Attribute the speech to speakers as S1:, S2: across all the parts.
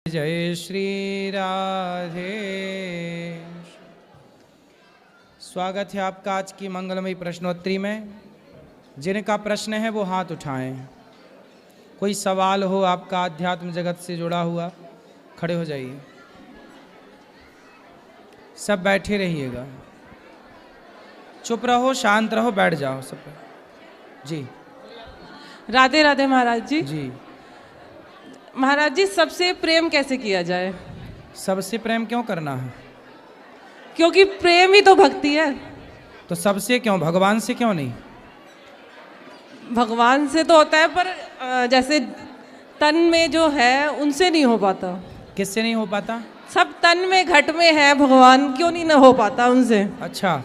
S1: जय श्री राधे। स्वागत है आपका आज की मंगलमयी प्रश्नोत्तरी में। जिनका प्रश्न है वो हाथ उठाएं। कोई सवाल हो आपका आध्यात्म जगत से जुड़ा हुआ, खड़े हो जाइए। सब बैठे रहिएगा, चुप रहो, शांत रहो, बैठ जाओ सब। जी
S2: राधे राधे महाराज जी।
S1: जी,
S2: महाराज जी, सबसे प्रेम कैसे किया जाए?
S1: सबसे प्रेम क्यों करना है?
S2: क्योंकि प्रेम ही तो भक्ति है।
S1: तो सबसे क्यों, भगवान से क्यों नहीं?
S2: भगवान से तो होता है, पर जैसे तन में जो है उनसे नहीं हो पाता।
S1: किससे नहीं हो पाता?
S2: सब तन में घट में है भगवान, क्यों नहीं हो पाता उनसे?
S1: अच्छा,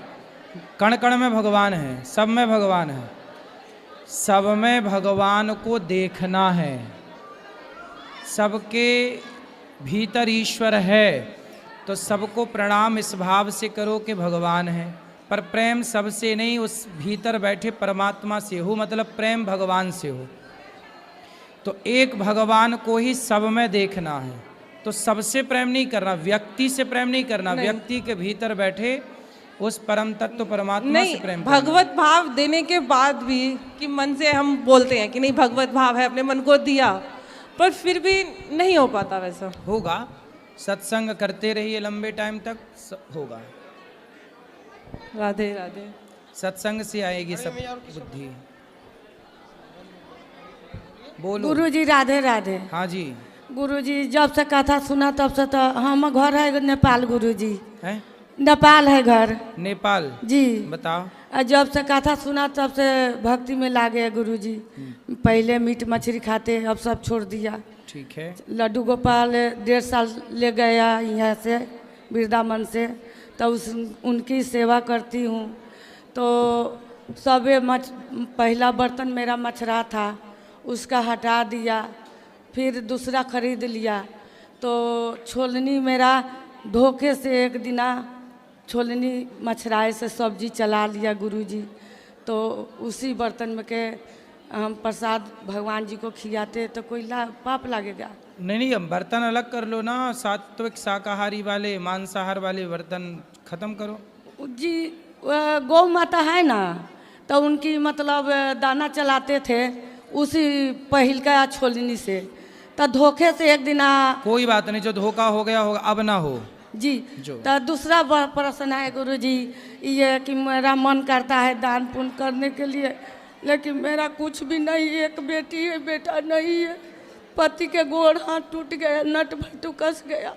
S1: कण कण में भगवान है, सब में भगवान है। सब में भगवान को देखना है, सबके भीतर ईश्वर है, तो सबको प्रणाम इस भाव से करो कि भगवान है। पर प्रेम सबसे नहीं, उस भीतर बैठे परमात्मा से हो, मतलब प्रेम भगवान से हो। तो एक भगवान को ही सब में देखना है, तो सबसे प्रेम नहीं करना, व्यक्ति से प्रेम नहीं करना,
S2: नहीं।
S1: व्यक्ति के भीतर बैठे उस परम तत्व परमात्मा
S2: नहीं,
S1: से प्रेम करना।
S2: भगवत भाव देने के बाद भी कि मन से हम बोलते हैं कि नहीं भगवत भाव है, अपने मन को दिया, पर फिर भी नहीं हो पाता वैसा।
S1: होगा, सत्संग करते रहिए लंबे टाइम तक, होगा।
S2: राधे राधे।
S1: सत्संग से आएगी सब बुद्धि। बोलो।
S3: गुरुजी राधे राधे।
S1: हाँ जी।
S3: गुरुजी जब से कथा सुना तब से तो हम घर है नेपाल गुरुजी।
S1: है?
S3: नेपाल है घर।
S1: नेपाल?
S3: जी।
S1: बताओ।
S3: और जब से कथा सुना तब से भक्ति में लागे गुरुजी। पहले मीट मछली खाते, अब सब छोड़ दिया।
S1: ठीक है।
S3: लड्डू गोपाल 1.5 साल ले गया यहाँ से, वृंदावन से, तो उनकी सेवा करती हूँ। तो पहला बर्तन मेरा मछरा था, उसका हटा दिया, फिर दूसरा खरीद लिया। तो छोलनी मेरा धोखे से एक दिना छोलनी मछराए से सब्जी चला लिया गुरुजी। तो उसी बर्तन में के हम प्रसाद भगवान जी को खिलाते, तो कोई पाप लगेगा?
S1: नहीं नहीं, हम बर्तन अलग कर लो ना, सात्विक शाकाहारी वाले, मांसाहार वाले बर्तन खत्म करो।
S3: जी, गौ माता है ना, तो उनकी मतलब दाना चलाते थे उसी पहिल का छोलनी से। तो धोखे से एक दिन
S1: कोई बात नहीं, जो धोखा हो गया होगा, अब ना हो
S3: जी। तो दूसरा प्रश्न है गुरुजी, ये कि मेरा मन करता है दान पुण्य करने के लिए, लेकिन मेरा कुछ भी नहीं, एक बेटी है, बेटा नहीं है। पति के गोड़ हाथ टूट गए, नट भट्टू कस गया।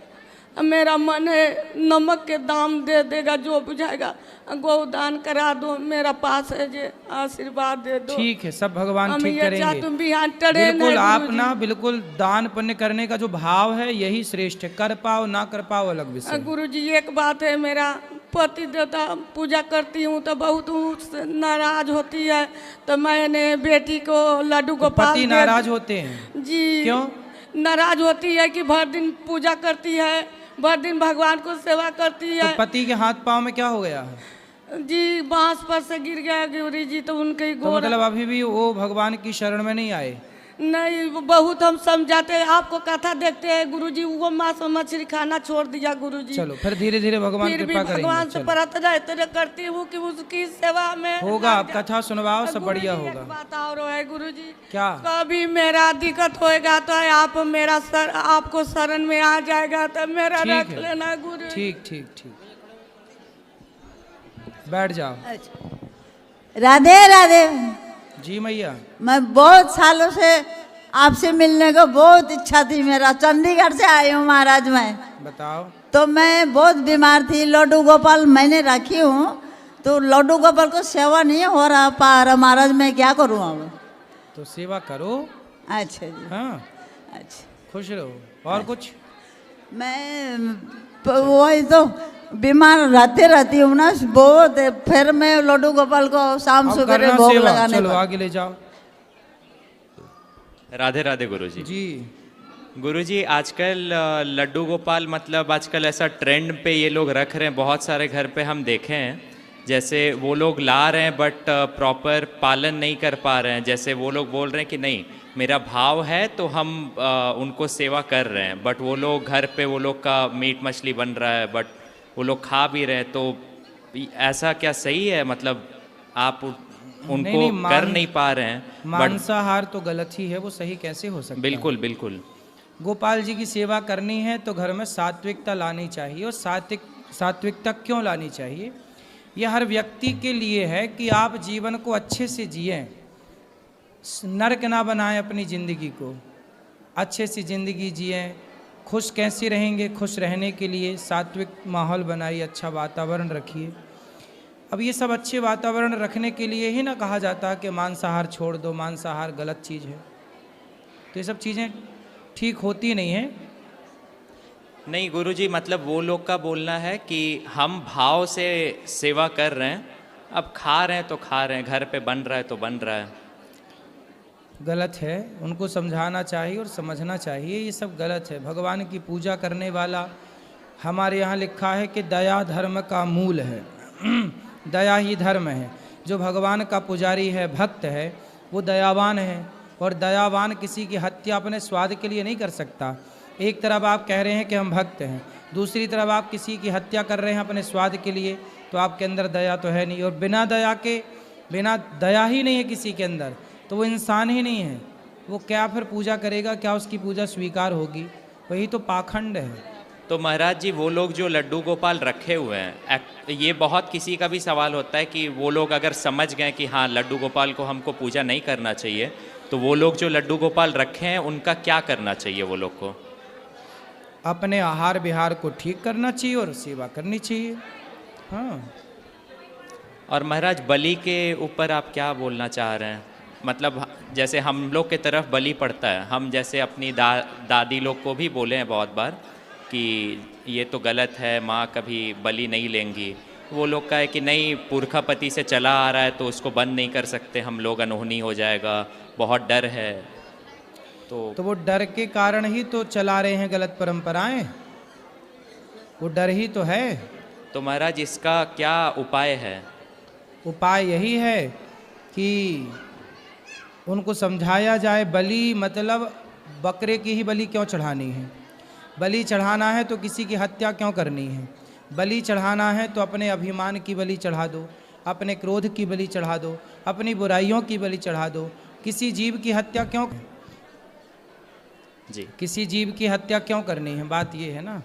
S3: मेरा मन है नमक के दाम दे देगा जो बुझाएगा, गोदान करा दो, मेरा पास है, जे आशीर्वाद दे दो।
S1: ठीक है, सब भगवान ठीक करेंगे।
S3: तुम भी यहाँ टड़े
S1: बिल्कुल, आप ना बिल्कुल दान पुण्य करने का जो भाव है यही श्रेष्ठ है। कर पाओ ना कर पाओ अलग विषय।
S3: गुरुजी एक बात है, मेरा पति देवता पूजा करती हूँ तो बहुत नाराज होती है, तो मैंने बेटी को लड्डू गोपाल
S1: पति नाराज होते हैं?
S3: जी।
S1: क्यों
S3: नाराज होती है कि भर दिन पूजा करती है, भर दिन भगवान को सेवा करती है।
S1: तो पति के हाथ पांव में क्या हो गया है?
S3: जी, बांस पर से गिर गया गुरु जी, तो उनके
S1: तो मतलब अभी भी वो भगवान की शरण में नहीं आए?
S3: नहीं, बहुत हम समझाते हैं, आपको कथा देखते हैं गुरुजी, वो मांस और मछली खाना छोड़ दिया गुरुजी।
S1: चलो फिर धीरे धीरे भगवान
S3: फिर भी
S1: कृपा करेंगे।
S3: भगवान से प्रार्थना इतने करती हूँ कि उसकी सेवा में
S1: होगा। आप कथा सुनवाओ, सब बढ़िया
S3: गुरुजी,
S1: होगा।
S3: एक बात और है गुरुजी,
S1: क्या?
S3: कभी मेरा दिक्कत होएगा तो आप मेरा आपको शरण में आ जाएगा, तो मेरा रख लेना गुरु।
S1: ठीक ठीक ठीक, बैठ जाओ।
S4: राधे राधे।
S1: जी मैया।
S4: मैं बहुत सालों से आपसे मिलने को बहुत इच्छा थी मेरा, चंडीगढ़ से आई हूँ महाराज मैं।
S1: बताओ।
S4: तो मैं बहुत बीमार थी, लड्डू गोपाल मैंने रखी हूँ, तो लड्डू गोपाल को सेवा नहीं हो रहा पा रहा महाराज, मैं क्या करूँ अब?
S1: तो सेवा करो।
S4: अच्छा जी।
S1: हाँ,
S4: अच्छा,
S1: खुश रहो। और कुछ?
S4: मैं वही तो बीमार रहती हूँ ना बहुत, फिर मैं लड्डू गोपाल को शाम सुबह भोग लगाने।
S1: चलो आगे ले जाओ।
S5: राधे राधे गुरुजी।
S1: जी
S5: गुरुजी, आजकल लड्डू गोपाल मतलब आजकल ऐसा ट्रेंड पे ये लोग रख रहे हैं, बहुत सारे घर पे हम देखे हैं। जैसे वो लोग ला रहे हैं बट प्रॉपर पालन नहीं कर पा रहे हैं। जैसे वो लोग बोल रहे हैं कि नहीं मेरा भाव है तो हम उनको सेवा कर रहे हैं, बट वो लोग घर पे वो लोग का मीट मछली बन रहा है बट वो लोग खा भी रहे हैं। तो ऐसा क्या सही है? मतलब आप उनको कर नहीं पा रहे हैं बट
S1: मांसाहार तो गलत ही है, वो सही कैसे हो सकता है?
S5: बिल्कुल बिल्कुल।
S1: गोपाल जी की सेवा करनी है तो घर में सात्विकता लानी चाहिए। और सात्विकता क्यों लानी चाहिए? यह हर व्यक्ति के लिए है कि आप जीवन को अच्छे से जिएं, नरक ना बनाएं अपनी ज़िंदगी को, अच्छे से ज़िंदगी जिएं। खुश कैसे रहेंगे? खुश रहने के लिए सात्विक माहौल बनाइए, अच्छा वातावरण रखिए। अब ये सब अच्छे वातावरण रखने के लिए ही ना कहा जाता है कि मांसाहार छोड़ दो, मांसाहार गलत चीज़ है। तो ये सब चीज़ें ठीक होती नहीं हैं।
S5: नहीं गुरुजी, मतलब वो लोग का बोलना है कि हम भाव से सेवा कर रहे हैं, अब खा रहे हैं तो खा रहे हैं, घर पे बन रहा है तो बन रहा है।
S1: गलत है, उनको समझाना चाहिए और समझना चाहिए ये सब गलत है। भगवान की पूजा करने वाला, हमारे यहाँ लिखा है कि दया धर्म का मूल है दया ही धर्म है। जो भगवान का पुजारी है, भक्त है, वो दयावान है। और दयावान किसी की हत्या अपने स्वाद के लिए नहीं कर सकता। एक तरफ आप कह रहे हैं कि हम भक्त हैं, दूसरी तरफ आप किसी की हत्या कर रहे हैं अपने स्वाद के लिए, तो आपके अंदर दया तो है नहीं। और बिना दया ही नहीं है किसी के अंदर, तो वो इंसान ही नहीं है। वो क्या फिर पूजा करेगा? क्या उसकी पूजा स्वीकार होगी? वही तो पाखंड है।
S5: तो महाराज जी, वो लोग जो लड्डू गोपाल रखे हुए हैं, ये बहुत किसी का भी सवाल होता है कि वो लोग अगर समझ गए कि हाँ लड्डू गोपाल को हमको पूजा नहीं करना चाहिए, तो वो लोग जो लड्डू गोपाल रखे हैं उनका क्या करना चाहिए? वो लोग को
S1: अपने आहार विहार को ठीक करना चाहिए और सेवा करनी चाहिए। हाँ।
S5: और महाराज, बलि के ऊपर आप क्या बोलना चाह रहे हैं? मतलब जैसे हम लोग के तरफ बलि पड़ता है, हम जैसे अपनी दादी लोग को भी बोले हैं बहुत बार कि ये तो गलत है, माँ कभी बलि नहीं लेंगी। वो लोग का है कि नहीं, पुरखापति से चला आ रहा है तो उसको बंद नहीं कर सकते हम लोग, अनहोनी हो जाएगा, बहुत डर है। तो
S1: वो डर के कारण ही तो चला रहे हैं गलत परंपराएं, वो डर ही तो है।
S5: तो महाराज, इसका क्या उपाय है?
S1: उपाय यही है कि उनको समझाया जाए। बलि मतलब बकरे की ही बलि क्यों चढ़ानी है? बलि चढ़ाना है तो किसी की हत्या क्यों करनी है? बलि चढ़ाना है तो अपने अभिमान की बलि चढ़ा दो, अपने क्रोध की बलि चढ़ा दो, अपनी बुराइयों की बलि चढ़ा दो। किसी जीव की हत्या क्यों
S5: जी,
S1: किसी जीव की हत्या क्यों करनी है? बात ये है ना।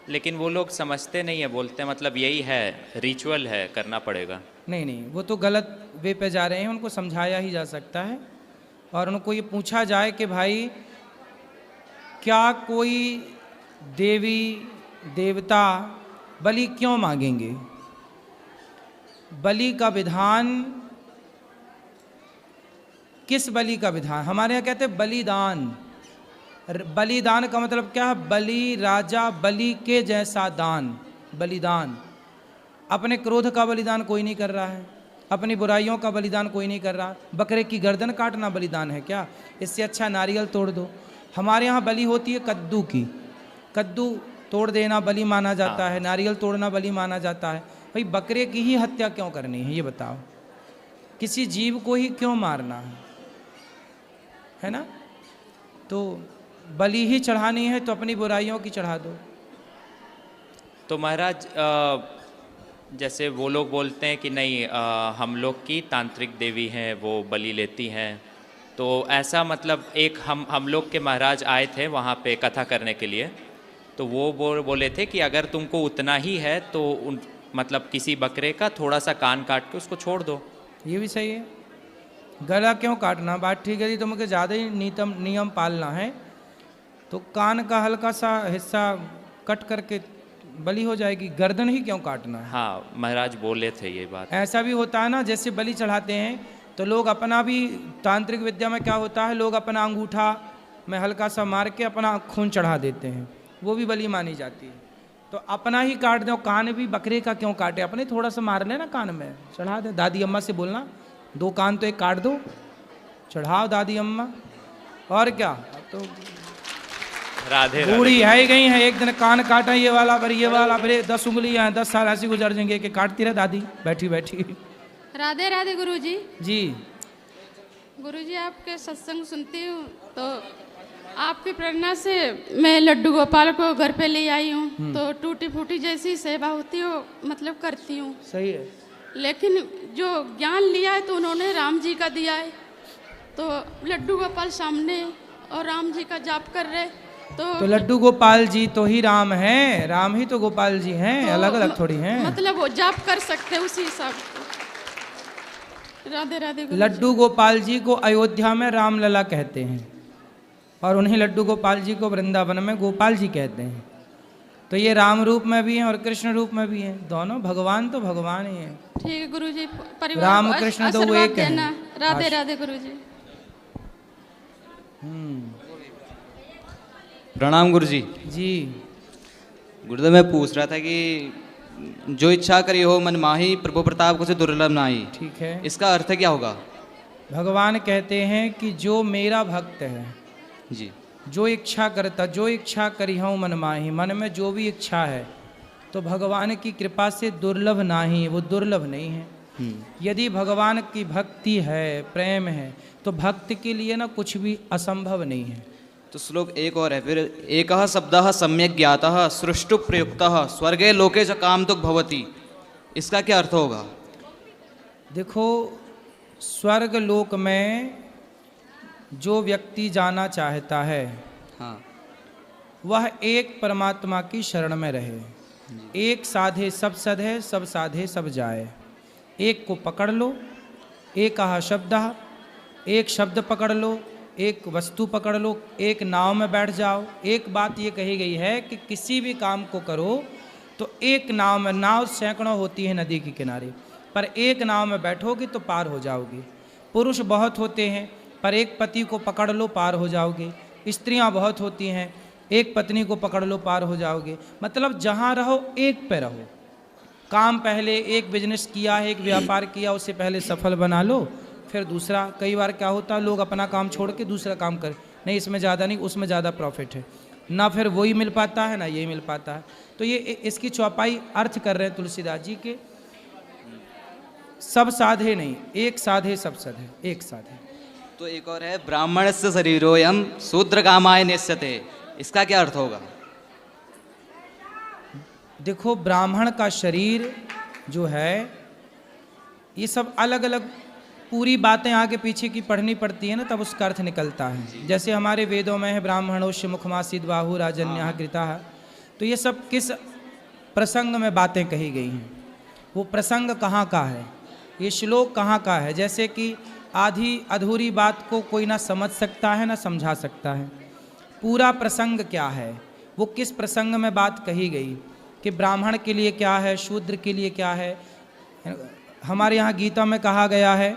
S5: लेकिन वो लोग समझते नहीं है, बोलते हैं मतलब यही है, रिचुअल है, करना पड़ेगा।
S1: नहीं, वो तो गलत वे पे जा रहे हैं। उनको समझाया ही जा सकता है और उनको ये पूछा जाए कि भाई क्या कोई देवी देवता बलि क्यों मांगेंगे? बलि का विधान, किस बलि का विधान? हमारे यहाँ कहते हैं बलिदान। बलिदान का मतलब क्या है? बलि, राजा बलि के जैसा दान, बलिदान। अपने क्रोध का बलिदान कोई नहीं कर रहा है, अपनी बुराइयों का बलिदान कोई नहीं कर रहा। बकरे की गर्दन काटना बलिदान है क्या? इससे अच्छा नारियल तोड़ दो। हमारे यहाँ बलि होती है कद्दू की, कद्दू तोड़ देना बलि माना जाता है, नारियल तोड़ना बलि माना जाता है। भाई बकरे की ही हत्या क्यों करनी है ये बताओ? किसी जीव को ही क्यों मारना है ना? तो बलि ही चढ़ानी है तो अपनी बुराइयों की चढ़ा दो।
S5: तो महाराज, जैसे वो लोग बोलते हैं कि नहीं, हम लोग की तांत्रिक देवी हैं, वो बलि लेती हैं, तो ऐसा मतलब एक हम लोग के महाराज आए थे वहाँ पे कथा करने के लिए, तो वो बोले थे कि अगर तुमको उतना ही है तो मतलब किसी बकरे का थोड़ा सा कान काट के उसको छोड़ दो।
S1: ये भी सही है। गला क्यों काटना? बात ठीक है जी, तो मुझे ज़्यादा ही नियम पालना है तो कान का हल्का सा हिस्सा कट करके बलि हो जाएगी। गर्दन ही क्यों काटना है?
S5: हाँ, महाराज बोले थे ये बात।
S1: ऐसा भी होता है ना, जैसे बलि चढ़ाते हैं तो लोग अपना भी, तांत्रिक विद्या में क्या होता है, लोग अपना अंगूठा में हल्का सा मार के अपना खून चढ़ा देते हैं, वो भी बलि मानी जाती है। तो अपना ही काट दो। कान भी बकरे का क्यों काटे? अपने थोड़ा सा मार लेना, कान में चढ़ा दे। दादी अम्मा से बोलना 2 कान तो एक काट दो, चढ़ाओ दादी अम्मा। और क्या? अब तो
S5: राधे राधे।
S1: बूढ़ी है ही गई है, एक दिन कान काटा ये वाला फिर 10 उंगलियां हैं, 10 साल ऐसी गुजर जाएंगे कि काटती रहे दादी बैठी बैठी।
S6: राधे राधे गुरुजी।
S1: जी
S6: गुरुजी आपके सत्संग सुनती हूँ तो आपकी प्रेरणा से मैं लड्डू गोपाल को घर पे ले आई हूँ, तो टूटी फूटी जैसी सेवा होती हो मतलब करती हूँ।
S1: सही है।
S6: लेकिन जो ज्ञान लिया है तो उन्होंने राम जी का दिया है, तो लड्डू गोपाल सामने और राम जी का जाप कर रहे
S1: तो लड्डू गोपाल जी तो ही राम हैं, राम ही तो गोपाल जी हैं,
S6: तो
S1: अलग अलग थोड़ी हैं।
S6: मतलब वो जाप कर सकते हैं उसी हिसाब से। राधे राधे गुरुजी।
S1: लड्डू गोपाल जी को अयोध्या में रामलला कहते हैं और उन्हीं लड्डू गोपाल जी को वृंदावन में गोपाल जी कहते हैं। तो ये राम रूप में भी हैं और कृष्ण रूप में भी हैं, दोनों भगवान तो भगवान ही हैं।
S6: ठीक है गुरुजी, परिवार
S1: राम
S6: को
S1: कृष्ण तो वो
S6: आशीर्वाद
S1: एक हैं।
S6: देना। राधे राधे गुरुजी।
S7: प्रणाम गुरुजी।
S1: जी
S7: गुरुदेव मैं पूछ रहा था कि जो इच्छा करी हो मन माही, प्रभु प्रताप को से दुर्लभ नाही,
S1: ठीक है।
S7: इसका अर्थ क्या होगा?
S1: भगवान कहते हैं कि जो मेरा भक्त है,
S7: जी
S1: जो इच्छा करता, जो इच्छा करी हूँ मन माही, मन में जो भी इच्छा है तो भगवान की कृपा से दुर्लभ नाही, वो दुर्लभ नहीं है। यदि भगवान की भक्ति है, प्रेम है, तो भक्त के लिए ना कुछ भी असंभव नहीं है।
S7: तो श्लोक एक और है फिर, एकः शब्दः सम्यक ज्ञातः सृष्टु प्रयुक्तः स्वर्गे लोके च कामतुक भवति, इसका क्या अर्थ होगा?
S1: देखो, स्वर्ग लोक में जो व्यक्ति जाना चाहता है
S7: हाँ
S1: वह एक परमात्मा की शरण में रहे। एक साधे सब सधे, सब साधे सब जाए। एक को पकड़ लो, एक शब्द, एक शब्द पकड़ लो, एक वस्तु पकड़ लो, एक नाव में बैठ जाओ। एक बात ये कही गई है कि किसी भी काम को करो तो एक नाव में, नाव सैकड़ों होती है नदी के किनारे, पर एक नाव में बैठोगे तो पार हो जाओगे। पुरुष बहुत होते हैं पर एक पति को पकड़ लो पार हो जाओगे। स्त्रियां बहुत होती हैं, एक पत्नी को पकड़ लो पार हो जाओगे। मतलब जहाँ रहो एक पे रहो। काम पहले एक बिजनेस किया है, एक व्यापार किया, उससे पहले सफल बना लो, फिर दूसरा। कई बार क्या होता है, लोग अपना काम छोड़ के दूसरा काम करें, नहीं इसमें ज़्यादा नहीं, उसमें ज़्यादा प्रॉफिट है, ना फिर वही मिल पाता है ना ये मिल पाता है। तो ये इसकी चौपाई अर्थ कर रहे हैं तुलसीदास जी के, सब साधे नहीं, एक साधे सब सधे, एक साधे।
S7: तो एक और है, ब्राह्मणस्य शरीरोयम शूद्रकामाय नेष्यते, इसका क्या अर्थ होगा?
S1: देखो, ब्राह्मण का शरीर जो है, ये सब अलग अलग पूरी बातें आगे पीछे की पढ़नी पड़ती है ना, तब उसका अर्थ निकलता है। जैसे हमारे वेदों में है ब्राह्मणोश्य मुखमासीद बाहु राजन्यः कृतः, तो ये सब किस प्रसंग में बातें कही गई हैं, वो प्रसंग कहाँ का है, ये श्लोक कहाँ का है। जैसे कि आधी अधूरी बात को कोई ना समझ सकता है ना समझा सकता है। पूरा प्रसंग क्या है, वो किस प्रसंग में बात कही गई कि ब्राह्मण के लिए क्या है, शूद्र के लिए क्या है। हमारे यहाँ गीता में कहा गया है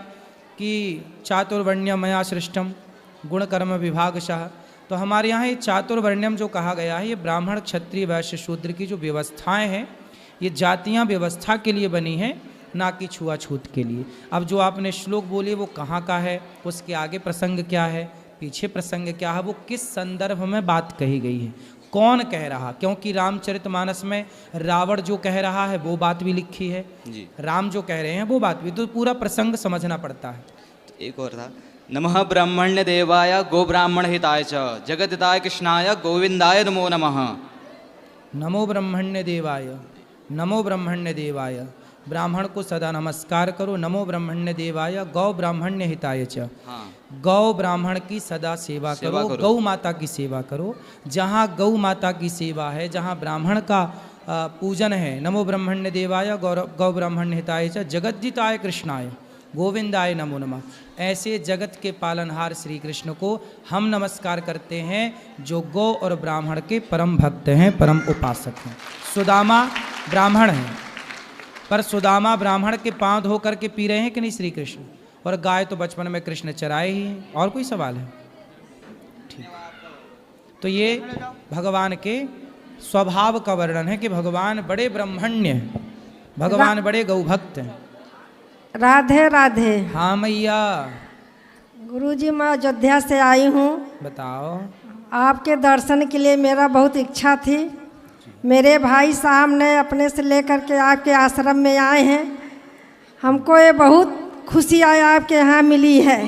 S1: कि चातुर्वर्ण्यम मया सृष्टम गुण कर्म विभागशः। तो हमारे यहाँ ये चातुर्वर्ण्यम जो कहा गया है, ये ब्राह्मण क्षत्रिय वैश्य शूद्र की जो व्यवस्थाएं हैं, ये जातियाँ व्यवस्था के लिए बनी हैं, ना कि छुआछूत के लिए। अब जो आपने श्लोक बोले वो कहाँ का है, उसके आगे प्रसंग क्या है, पीछे प्रसंग क्या है, वो किस संदर्भ में बात कही गई है, कौन कह रहा। क्योंकि रामचरितमानस में रावण जो कह रहा है वो बात भी लिखी है
S7: जी,
S1: राम जो कह रहे हैं वो बात भी, तो पूरा प्रसंग समझना पड़ता है।
S7: तो एक और था, नमः ब्राह्मण्य देवाय गो ब्राह्मण हिताय च जगदिताय कृष्णाय गोविंदाय नमो नमः।
S1: नमो ब्रह्मण्य देवाय, नमो ब्रह्मण्य देवाय, ब्राह्मण को सदा नमस्कार करो। नमो ब्रह्मण्य देवाय गौ ब्राह्मण्य हिताय च,
S7: हाँ
S1: गौ ब्राह्मण की सदा सेवा करो, गौ माता की सेवा करो। जहाँ गौ माता की सेवा है, जहाँ ब्राह्मण का पूजन है, नमो ब्रह्मण्य देवाय गौ ब्राह्मण्य हिताय च जगद्जिताय कृष्णाय गोविंदाय नमो नमः। ऐसे जगत के पालनहार श्री कृष्ण को हम नमस्कार करते हैं, जो गौ और ब्राह्मण के परम भक्त हैं, परम उपासक हैं। सुदामा ब्राह्मण हैं, पर सुदामा ब्राह्मण के पांव धो करके पी रहे हैं कि नहीं श्री कृष्ण, और गाय तो बचपन में कृष्ण चराए ही हैं। और कोई सवाल है? ठीक। तो ये भगवान के स्वभाव का वर्णन है कि भगवान बड़े ब्रह्मण्य हैं, भगवान बड़े गौभक्त हैं।
S8: राधे राधे।
S1: हाँ मैया।
S8: गुरुजी, मैं अयोध्या से आई हूँ।
S1: बताओ।
S8: आपके दर्शन के लिए मेरा बहुत इच्छा थी। मेरे भाई साहब ने अपने से लेकर के आपके आश्रम में आए हैं। हमको ये बहुत खुशी आया आपके यहाँ मिली है।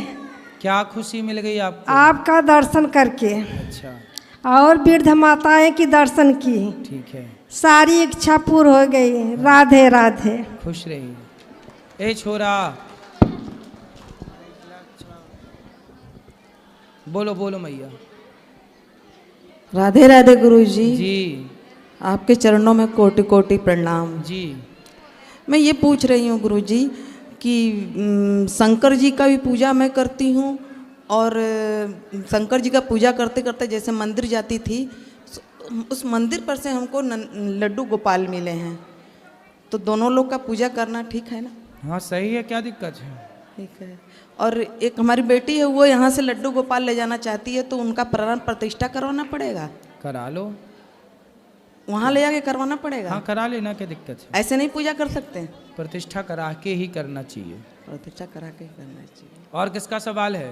S1: क्या खुशी मिल गई आपको?
S8: आपका दर्शन करके
S1: अच्छा,
S8: और वृद्ध माताएं की दर्शन की।
S1: ठीक है,
S8: सारी इच्छा पूर्ण हो गई। राधे राधे।
S1: खुश रहिए। ए छोरा, बोलो बोलो मैया।
S9: राधे राधे गुरुजी।
S1: जी
S9: आपके चरणों में कोटि कोटि प्रणाम।
S1: जी।
S9: मैं ये पूछ रही हूँ गुरुजी कि शंकर जी का भी पूजा मैं करती हूँ, और शंकर जी का पूजा करते करते जैसे मंदिर जाती थी, उस मंदिर पर से हमको लड्डू गोपाल मिले हैं, तो दोनों लोग का पूजा करना ठीक है ना?
S1: हाँ सही है, क्या दिक्कत है?
S9: ठीक है। और एक हमारी बेटी है, वो यहाँ से लड्डू गोपाल ले जाना चाहती है, तो उनका प्राण प्रतिष्ठा करवाना पड़ेगा?
S1: करा लो,
S9: वहाँ ले जाके करवाना पड़ेगा?
S1: हाँ करा लेना, क्या दिक्कत है?
S9: ऐसे नहीं पूजा कर सकते?
S1: प्रतिष्ठा करा के ही करना चाहिए।
S9: प्रतिष्ठा करा के ही करना चाहिए।
S1: और किसका सवाल है?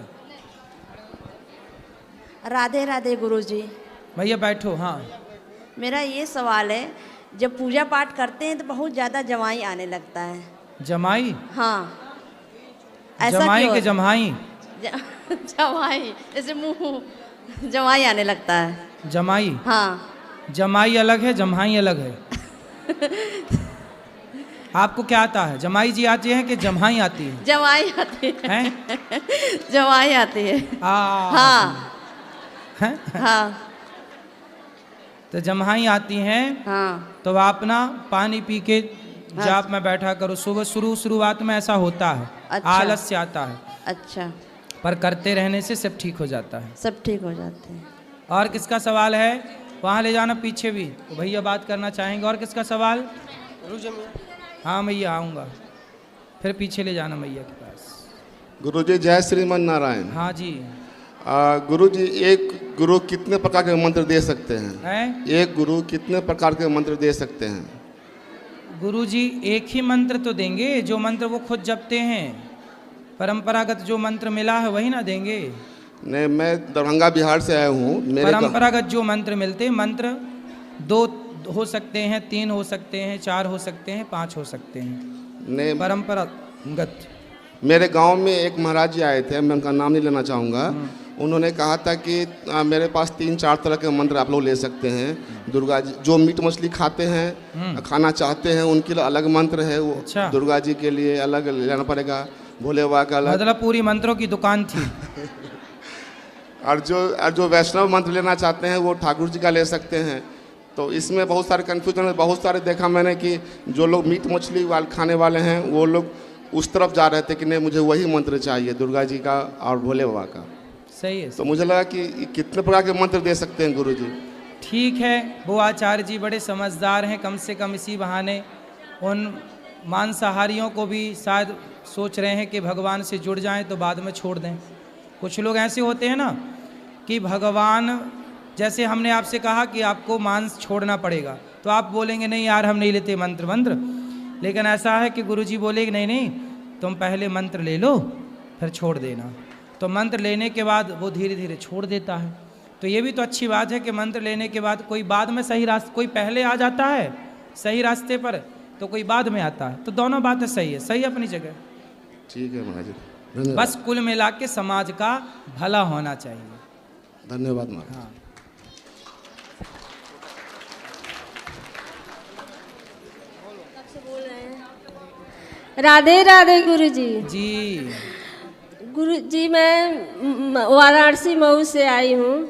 S10: राधे राधे गुरुजी।
S1: भैया बैठो। हाँ,
S10: मेरा ये सवाल है, जब पूजा पाठ करते हैं तो बहुत ज़्यादा जमाई आने लगता है।
S1: जमाई?
S10: हाँ, ऐसा
S1: जमाई
S10: क्यों?
S1: के जमाई?
S10: जमाई, जैसे मुंह जमाई आने लगता है।
S1: जमाई?
S10: हाँ।
S1: जमाई अलग है, जम्हाई अलग है। आपको क्या आता है? जमाई जी आती है कि जम्हाई आती है?
S10: जमाई आती है।
S1: हैं?
S10: जमाई आती है। हाँ
S1: हैं?
S10: हाँ।
S1: तो जम्हाई आती हैं।
S10: हाँ।
S1: तो आप ना पानी पी के जाप में बैठा करो। सुबह शुरुआत में ऐसा होता है।
S10: अच्छा।
S1: आलस से आता है।
S10: अच्छा।
S1: पर करते रहने से सब ठीक हो जाता है।
S10: सब ठीक हो जाते हैं।
S1: और किसका सवाल है? वहाँ ले जाना पीछे भी, तो भैया बात करना चाहेंगे। और किसका सवाल? हाँ मैया आऊँगा, फिर पीछे ले जाना मैया के पास।
S11: गुरुजी जय श्रीमन नारायण।
S1: हाँ जी।
S11: गुरुजी, एक गुरु कितने प्रकार के मंत्र दे सकते हैं? एक गुरु कितने प्रकार के मंत्र दे सकते हैं?
S1: गुरुजी एक ही मंत्र तो देंगे, जो मंत्र वो खुद जपते हैं। परंपरागत जो मंत्र मिला है वही ना देंगे।
S11: नहीं, मैं दरभंगा बिहार से आया हूँ।
S1: परंपरागत जो मंत्र मिलते हैं, मंत्र 2 हो सकते हैं, 3 हो सकते हैं, 4 हो सकते हैं, 5 हो सकते हैं।
S11: नहीं,
S1: परंपरागत।
S11: मेरे गांव में एक महाराज जी आए थे, मैं उनका नाम नहीं लेना चाहूँगा। उन्होंने कहा था कि मेरे पास 3-4 तरह के मंत्र आप लोग ले सकते हैं। दुर्गा जी जो मीट मछली खाते हैं, खाना चाहते हैं, उनके लिए अलग मंत्र है वो।
S1: अच्छा।
S11: दुर्गा जी के लिए अलग लेना पड़ेगा, भोले बाबा का अलग।
S1: मतलब पूरी मंत्रों की दुकान थी।
S11: और जो वैष्णव मंत्र लेना चाहते हैं वो ठाकुर जी का ले सकते हैं। तो इसमें बहुत सारे कन्फ्यूजन है। बहुत सारे देखा मैंने कि जो लोग मीट मछली खाने वाले हैं वो लोग उस तरफ जा रहे थे कि नहीं मुझे वही मंत्र चाहिए, दुर्गा जी का और भोले बाबा का।
S1: सही है।
S11: तो मुझे लगा कि कितने प्रकार के मंत्र दे सकते हैं गुरु जी?
S1: ठीक है, वो आचार्य जी बड़े समझदार हैं। कम से कम इसी बहाने उन मांसाहारियों को भी शायद सोच रहे हैं कि भगवान से जुड़ जाएं तो बाद में छोड़ दें। कुछ लोग ऐसे होते हैं ना कि भगवान, जैसे हमने आपसे कहा कि आपको मांस छोड़ना पड़ेगा, तो आप बोलेंगे नहीं यार हम नहीं लेते मंत्र। लेकिन ऐसा है कि गुरुजी बोले कि नहीं तुम पहले मंत्र ले लो फिर छोड़ देना। तो मंत्र लेने के बाद वो धीरे धीरे छोड़ देता है। तो ये भी तो अच्छी बात है कि मंत्र लेने के बाद कोई बाद में सही रास्ते, कोई पहले आ जाता है सही रास्ते पर, तो कोई बाद में आता है। तो दोनों बातें सही है, सही अपनी जगह।
S11: ठीक है महाराज जी,
S1: बस कुल मिला के समाज का भला होना चाहिए।
S11: धन्यवाद महाराज।
S1: हाँ।
S12: राधे राधे गुरुजी।
S1: जी
S12: गुरुजी, मैं वाराणसी मऊ से आई हूँ।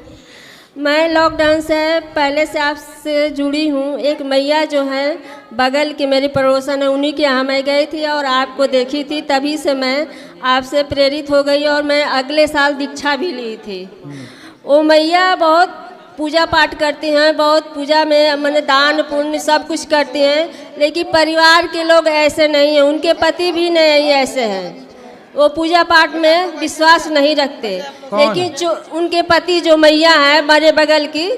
S12: मैं लॉकडाउन से पहले से आपसे जुड़ी हूँ। एक मैया जो है बगल के मेरी पड़ोसन है, उन्हीं के यहाँ मैं गई थी और आपको देखी थी, तभी से मैं आपसे प्रेरित हो गई और मैं अगले साल दीक्षा भी ली थी। वो मैया बहुत पूजा पाठ करती हैं, बहुत पूजा में मैंने दान पुण्य सब कुछ करती हैं, लेकिन परिवार के लोग ऐसे नहीं हैं, उनके पति भी नहीं ऐसे हैं, वो पूजा पाठ में विश्वास नहीं रखते। लेकिन जो उनके पति जो मैया है मेरे बगल की,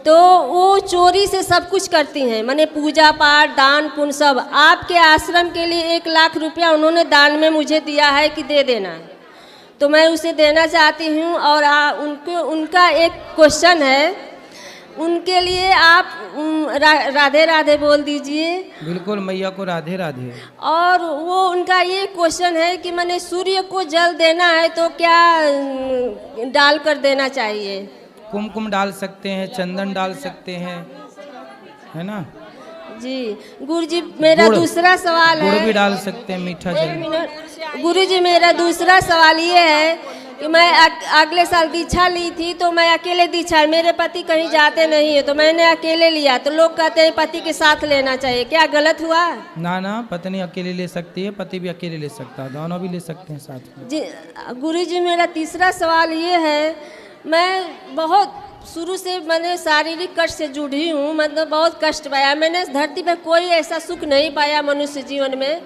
S12: तो वो चोरी से सब कुछ करती हैं, माने पूजा पाठ दान पुण्य सब। आपके आश्रम के लिए 1 लाख रुपया उन्होंने दान में मुझे दिया है कि दे देना। तो मैं उसे देना चाहती हूँ। और उनका एक क्वेश्चन है, उनके लिए आप राधे राधे बोल दीजिए।
S1: बिल्कुल, मैया को राधे राधे।
S12: और वो उनका ये क्वेश्चन है कि मैंने सूर्य को जल देना है तो क्या डाल कर देना चाहिए?
S1: कुमकुम डाल सकते हैं, चंदन डाल सकते हैं, है ना
S12: जी। गुरुजी मेरा दूसरा सवाल है,
S1: गुड़ भी डाल सकते हैं, मीठा जल।
S12: गुरुजी मेरा दूसरा सवाल ये है कि मैं अगले साल दीक्षा ली थी, तो मैं अकेले दीक्षा, मेरे पति कहीं जाते नहीं है तो मैंने अकेले लिया, तो लोग कहते हैं पति के साथ लेना चाहिए, क्या गलत हुआ?
S1: ना ना, पत्नी अकेले ले सकती है, पति भी अकेले ले सकता है, दोनों भी ले सकते हैं साथ में।
S12: जी गुरुजी मेरा तीसरा सवाल ये है, मैं बहुत शुरू से मैंने शारीरिक कष्ट से जुड़ी हूँ, मतलब बहुत कष्ट पाया मैंने। इस धरती पर कोई ऐसा सुख नहीं पाया मनुष्य जीवन में,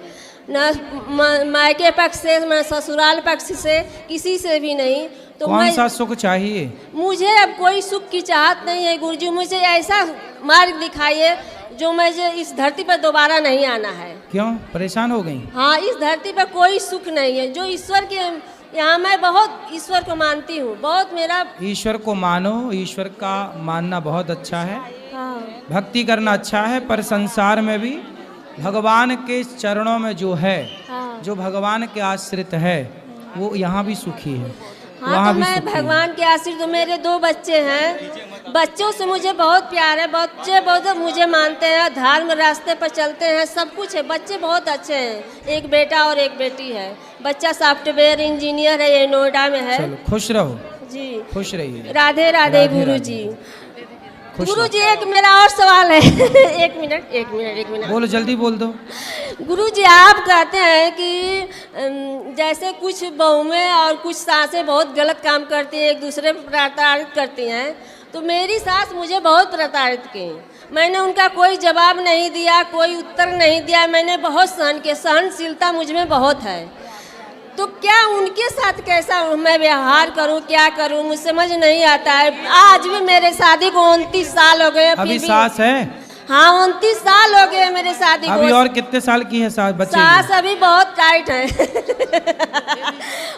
S12: न मायके पक्ष से न ससुराल पक्ष से, किसी से भी नहीं। तो
S1: कौन सा सुख चाहिए?
S12: मुझे अब कोई सुख की चाहत नहीं है गुरुजी, मुझे ऐसा मार्ग दिखाइए जो मुझे इस धरती पर दोबारा नहीं आना है।
S1: क्यों परेशान हो गई?
S12: हाँ, इस धरती पर कोई सुख नहीं है, जो ईश्वर के यहाँ मैं बहुत ईश्वर को मानती हूँ, बहुत मेरा।
S1: ईश्वर को मानो, ईश्वर का मानना बहुत अच्छा है,
S12: हाँ।
S1: भक्ति करना अच्छा है, पर संसार में भी भगवान के चरणों में जो है,
S12: हाँ।
S1: जो भगवान के आश्रित है वो यहाँ भी सुखी है।
S12: हाँ, तो मैं भगवान के आश्रित, तो मेरे 2 बच्चे हैं, बच्चों से मुझे बहुत प्यार है, बच्चे बहुत मुझे मानते हैं, धर्म रास्ते पर चलते हैं, सब कुछ है, बच्चे बहुत अच्छे हैं, एक बेटा और एक बेटी है। बच्चा सॉफ्टवेयर इंजीनियर है, ये नोएडा में है।
S1: चलो खुश रहो
S12: जी,
S1: खुश रहिए।
S12: राधे राधे गुरुजी। गुरुजी एक मेरा और सवाल है एक मिनट
S1: बोलो, जल्दी बोल दो।
S12: गुरुजी आप कहते हैं कि जैसे कुछ बहुएं और कुछ सासें बहुत गलत काम करती हैं, एक दूसरे पर प्रताड़ित करती हैं, तो मेरी सास मुझे बहुत प्रताड़ित की, मैंने उनका कोई जवाब नहीं दिया, कोई उत्तर नहीं दिया, मैंने बहुत सहन किया, सहनशीलता मुझ में बहुत है। तो क्या उनके साथ कैसा मैं व्यवहार करूं, क्या करूं, मुझे समझ नहीं आता है। आज भी मेरे शादी को 29 साल हो गए।
S1: अभी सास है?
S12: हाँ, 29 साल हो गए मेरे शादी को।
S1: अभी और कितने साल की है सास? बच्चे
S12: सास अभी बहुत टाइट है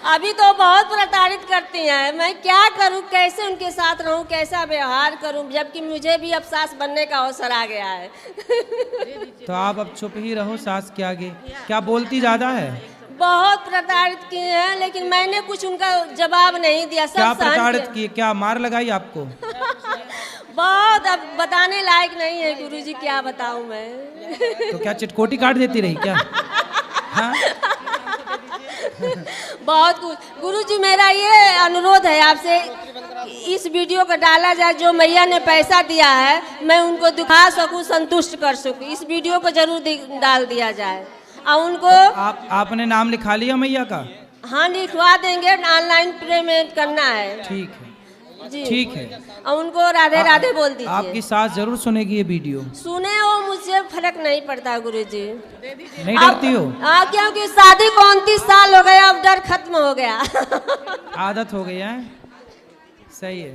S12: अभी तो बहुत प्रताड़ित करती हैं। मैं क्या करूं, कैसे उनके साथ रहूं, कैसा व्यवहार करूं, जबकि मुझे भी अब सास बनने का अवसर आ गया है
S1: तो आप अब चुप ही रहो सास के आगे। क्या बोलती ज्यादा है?
S12: बहुत प्रताड़ित किए हैं, लेकिन मैंने कुछ उनका जवाब नहीं दिया। सब
S1: क्या प्रताड़ित किए? क्या मार लगाई आपको?
S12: बहुत, अब बताने लायक नहीं है गुरुजी, क्या बताऊं मैं
S1: तो क्या चिटकोटी काट देती रही क्या? हाँ?
S12: बहुत कुछ। गुरुजी मेरा ये अनुरोध है आपसे, इस वीडियो को डाला जाए, जो मैया ने पैसा दिया है मैं उनको दिखा सकूं, संतुष्ट कर सकूं, इस वीडियो को जरूर डाल दिया जाए। और उनको
S1: आपने नाम लिखा लिया मैया का?
S12: हाँ, लिखवा देंगे, ऑनलाइन पेमेंट करना है।
S1: ठीक है
S12: जी, ठीक
S1: है।
S12: और उनको राधे राधे बोल दीजिए।
S1: आपकी सास जरूर सुनेगी ये वीडियो।
S12: सुने हो, मुझे फर्क नहीं पड़ता गुरुजी।
S1: नहीं डरती हो?
S12: हाँ, क्योंकि शादी को 29 साल हो गया, अब डर खत्म हो गया
S1: आदत हो गई है। सही है।